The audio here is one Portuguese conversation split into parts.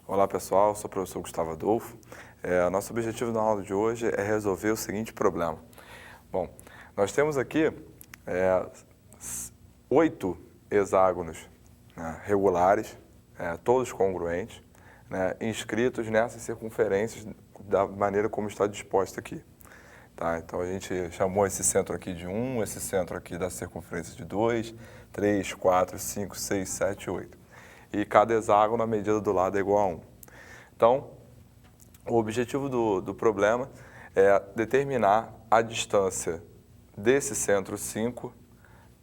Olá pessoal, eu sou o professor Gustavo Adolfo. Nosso objetivo na aula de hoje é resolver o seguinte problema. Bom, nós temos aqui 8 hexágonos, né, regulares, todos congruentes, né, inscritos nessas circunferências da maneira como está disposta aqui. Tá? Então a gente chamou esse centro aqui de 1, esse centro aqui da circunferência de 2, 3, 4, 5, 6, 7, 8. E cada hexágono, a medida do lado é igual a 1. Então, o objetivo do problema é determinar a distância desse centro 5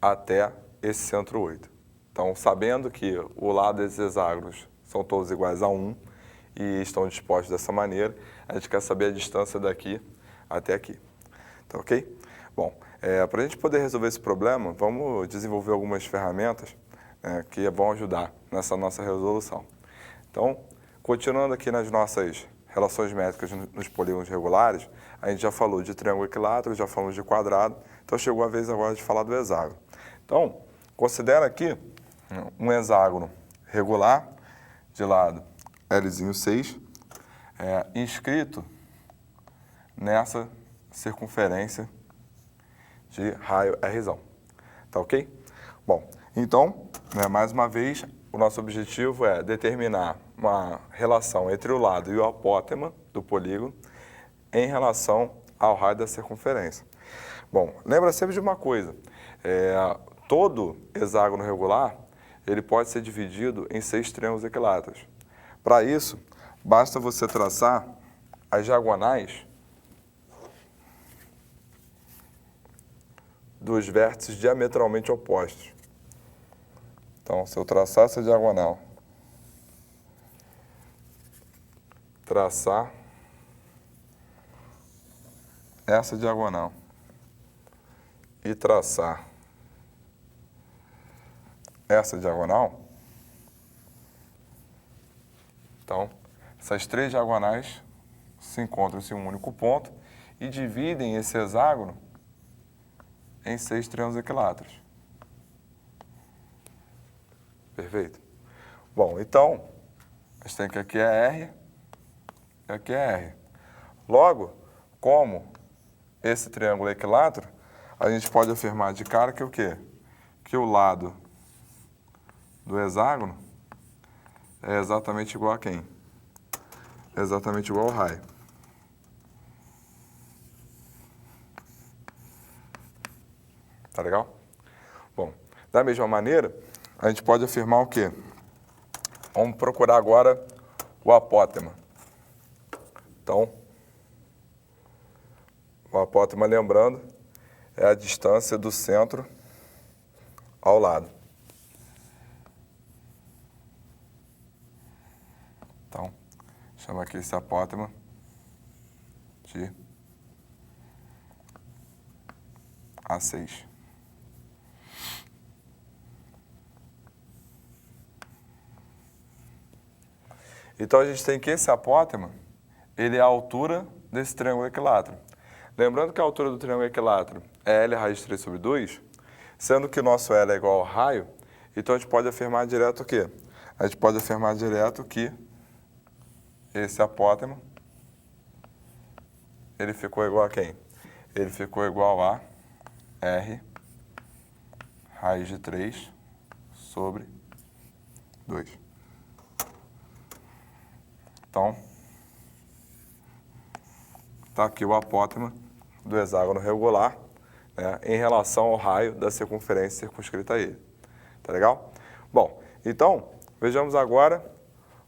até esse centro 8. Então, sabendo que o lado desses hexágonos são todos iguais a 1 e estão dispostos dessa maneira, a gente quer saber a distância daqui até aqui. Tá ok? Bom, para a gente poder resolver esse problema, vamos desenvolver algumas ferramentas que vão ajudar nessa nossa resolução. Então, continuando aqui nas nossas relações métricas nos polígonos regulares, a gente já falou de triângulo equilátero, já falamos de quadrado, então chegou a vez agora de falar do hexágono. Então, considera aqui um hexágono regular, de lado L6, inscrito nessa circunferência de raio R. Tá ok? Bom, então, mais uma vez, o nosso objetivo é determinar uma relação entre o lado e o apótema do polígono em relação ao raio da circunferência. Bom, lembra sempre de uma coisa, todo hexágono regular, ele pode ser dividido em 6 triângulos equiláteros. Para isso, basta você traçar as diagonais dos vértices diametralmente opostos. Então, se eu traçar essa diagonal, traçar essa diagonal e traçar essa diagonal, então, essas 3 diagonais se encontram em um único ponto e dividem esse hexágono em 6 triângulos equiláteros. Perfeito? Bom, então, a gente tem que aqui é R e aqui é R. Logo, como esse triângulo é equilátero, a gente pode afirmar de cara que o quê? Que o lado do hexágono é exatamente igual a quem? É exatamente igual ao raio. Tá legal? Bom, da mesma maneira, a gente pode afirmar o quê? Vamos procurar agora o apótema. Então, o apótema, lembrando, é a distância do centro ao lado. Então, chama aqui esse apótema de A6. Então, a gente tem que esse apótema, ele é a altura desse triângulo equilátero. Lembrando que a altura do triângulo equilátero é L raiz de 3 sobre 2, sendo que o nosso L é igual ao raio, então a gente pode afirmar direto o quê? A gente pode afirmar direto que esse apótema, ele ficou igual a quem? Ele ficou igual a R raiz de 3 sobre 2. Então, está aqui o apótema do hexágono regular, né, em relação ao raio da circunferência circunscrita a ele. Tá legal? Bom, então, vejamos agora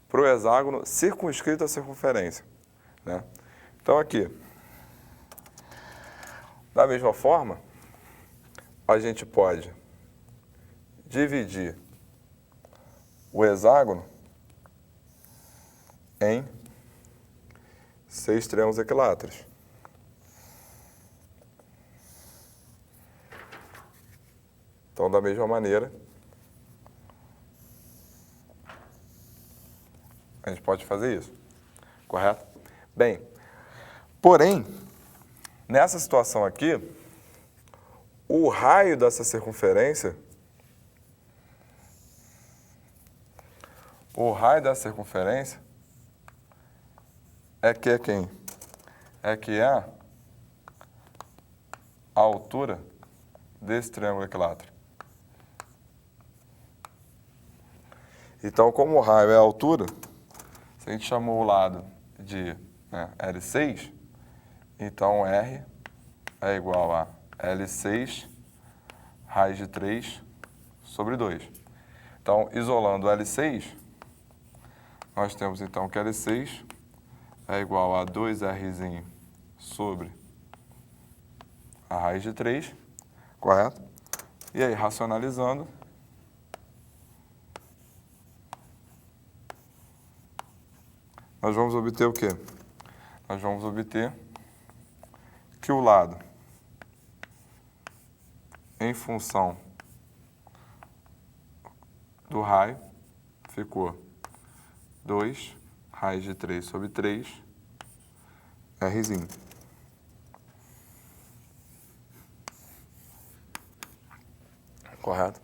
para o hexágono circunscrito à circunferência. Né? Então, aqui, da mesma forma, a gente pode dividir o hexágono em 6 triângulos equiláteros. Então, da mesma maneira, a gente pode fazer isso, correto? Bem, porém, nessa situação aqui, o raio dessa circunferência, EQ é quem? EQ é a altura desse triângulo equilátero. Então, como o raio é a altura, se a gente chamou o lado de L6, então R é igual a L6 raiz de 3 sobre 2. Então, isolando L6, nós temos então que L6 é igual a 2Rzinho sobre a raiz de 3, correto? E aí, racionalizando, nós vamos obter o quê? Nós vamos obter que o lado em função do raio ficou 2 raiz de 3 sobre 3, Rzinho. Correto?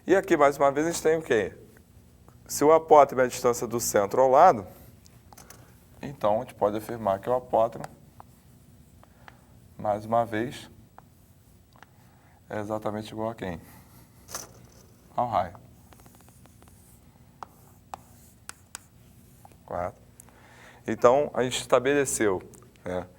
E aqui, mais uma vez, a gente tem o quê? Se o apótemo é a distância do centro ao lado, então a gente pode afirmar que o apótemo, mais uma vez, é exatamente igual a quem? Ao raio. Correto? Então, a gente estabeleceu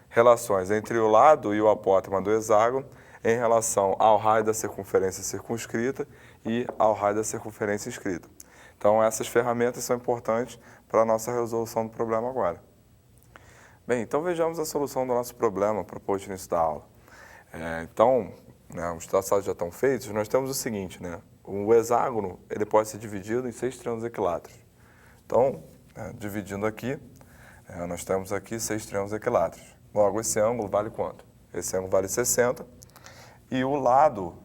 relações entre o lado e o apótema do hexágono em relação ao raio da circunferência circunscrita e ao raio da circunferência inscrita. Então, essas ferramentas são importantes para a nossa resolução do problema agora. Bem, então vejamos a solução do nosso problema proposto no início da aula. Os traçados já estão feitos, nós temos o seguinte, o hexágono ele pode ser dividido em 6 triângulos equiláteros. Então, dividindo aqui, nós temos aqui 6 triângulos equiláteros. Logo, esse ângulo vale quanto? Esse ângulo vale 60 e o lado,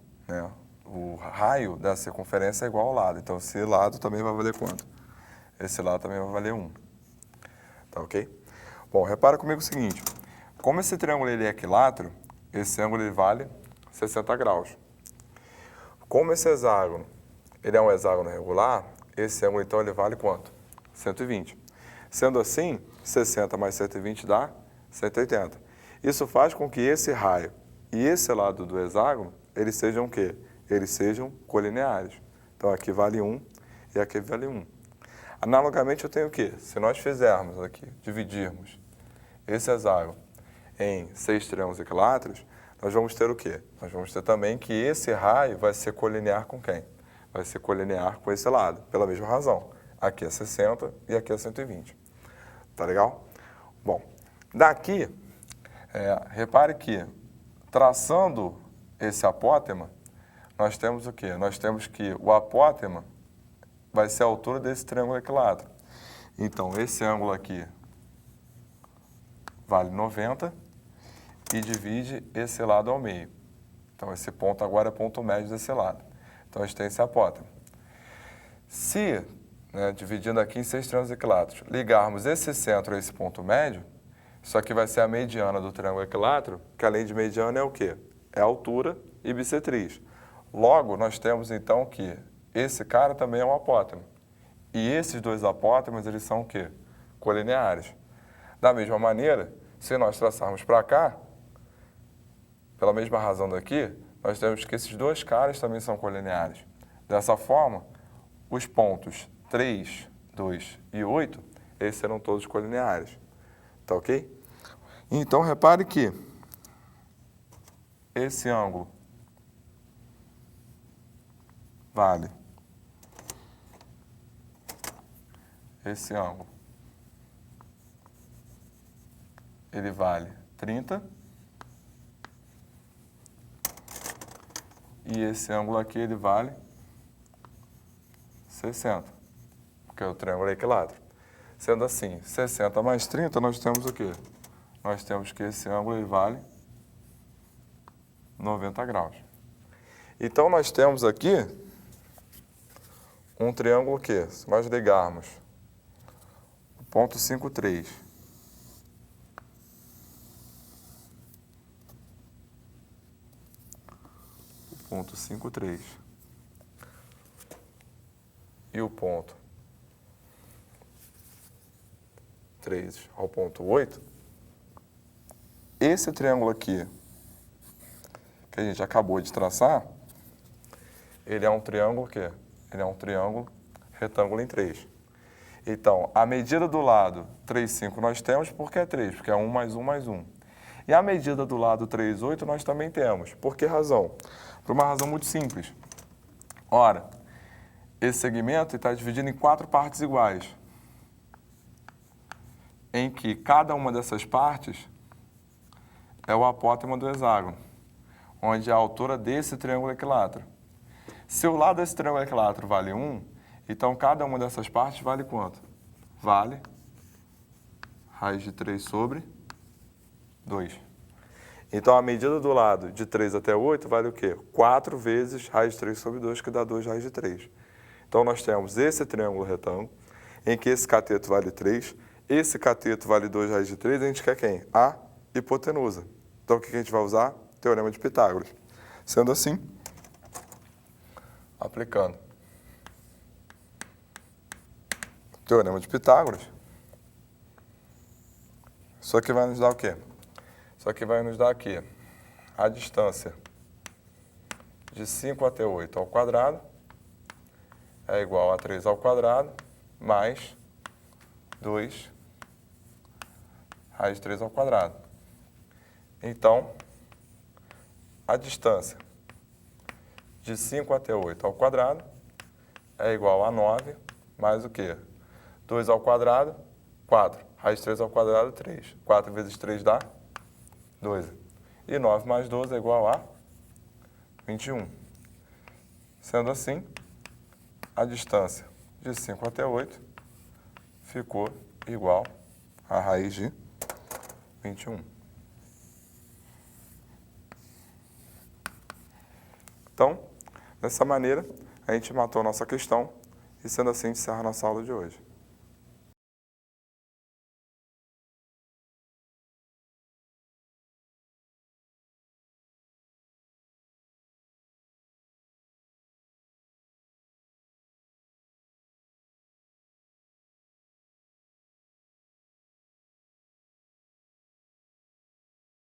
o raio da circunferência é igual ao lado. Então, esse lado também vai valer quanto? Esse lado também vai valer 1. Tá ok? Bom, repara comigo o seguinte. Como esse triângulo ele é equilátero, esse ângulo ele vale 60 graus. Como esse hexágono ele é um hexágono regular, esse ângulo então ele vale quanto? 120. Sendo assim, 60 mais 120 dá 180. Isso faz com que esse raio e esse lado do hexágono, eles sejam o quê? Eles sejam colineares. Então, aqui vale 1 e aqui vale 1. Analogamente, eu tenho o quê? Se nós fizermos aqui, dividirmos esse hexágono em 6 triângulos equiláteros, nós vamos ter o quê? Nós vamos ter também que esse raio vai ser colinear com quem? Vai ser colinear com esse lado, pela mesma razão. Aqui é 60 e aqui é 120. Tá legal? Bom, daqui, repare que, traçando esse apótema, nós temos o quê? Nós temos que o apótema vai ser a altura desse triângulo equilátero. Então, esse ângulo aqui vale 90 e divide esse lado ao meio. Então, esse ponto agora é ponto médio desse lado. Então, a gente tem esse apótemo. Se, dividindo aqui em 6 triângulos equiláteros, ligarmos esse centro a esse ponto médio, isso aqui vai ser a mediana do triângulo equilátero, que além de mediana é o quê? É altura e bissetriz. Logo, nós temos então que esse cara também é um apótemo. E esses dois apótemos, eles são o quê? Colineares. Da mesma maneira, se nós traçarmos para cá, pela mesma razão daqui, nós temos que esses dois caras também são colineares. Dessa forma, os pontos 3, 2 e 8, esses serão todos colineares. Tá ok? Então, repare que esse ângulo vale esse ângulo. Ele vale 30. E esse ângulo aqui, ele vale 60, porque o triângulo é equilátero. Sendo assim, 60 mais 30, nós temos o quê? Nós temos que esse ângulo ele vale 90 graus. Então, nós temos aqui um triângulo que, se nós ligarmos o ponto 5,3 ponto 5,3 e o ponto 3 ao ponto 8, esse triângulo aqui, que a gente acabou de traçar, ele é um triângulo o quê? Ele é um triângulo retângulo em 3. Então, a medida do lado 3, 5 nós temos, porque é 3, porque é 1 mais 1 mais 1. E a medida do lado 3, 8 nós também temos. Por que razão? Por uma razão muito simples. Ora, esse segmento está dividido em 4 partes iguais, em que cada uma dessas partes é o apótema do hexágono, onde é a altura desse triângulo equilátero. Se o lado desse triângulo equilátero vale 1, então cada uma dessas partes vale quanto? Vale raiz de 3 sobre 2. Então a medida do lado de 3 até 8 vale o quê? 4 vezes raiz de 3 sobre 2, que dá 2 raiz de 3. Então nós temos esse triângulo retângulo, em que esse cateto vale 3, esse cateto vale 2 raiz de 3, a gente quer quem? A hipotenusa. Então o que a gente vai usar? Teorema de Pitágoras. Sendo assim, aplicando Teorema de Pitágoras, isso aqui vai nos dar o quê? Isso aqui vai nos dar aqui a distância de 5 até 8 ao quadrado é igual a 3 ao quadrado mais 2 raiz de 3 ao quadrado. Então, a distância de 5 até 8 ao quadrado é igual a 9 mais o quê? 2 ao quadrado, 4. Raiz de 3 ao quadrado, 3. 4 vezes 3 dá 12. E 9 mais 12 é igual a 21. Sendo assim, a distância de 5 até 8 ficou igual a raiz de 21. Então, dessa maneira, a gente matou a nossa questão e, sendo assim, encerra a nossa aula de hoje.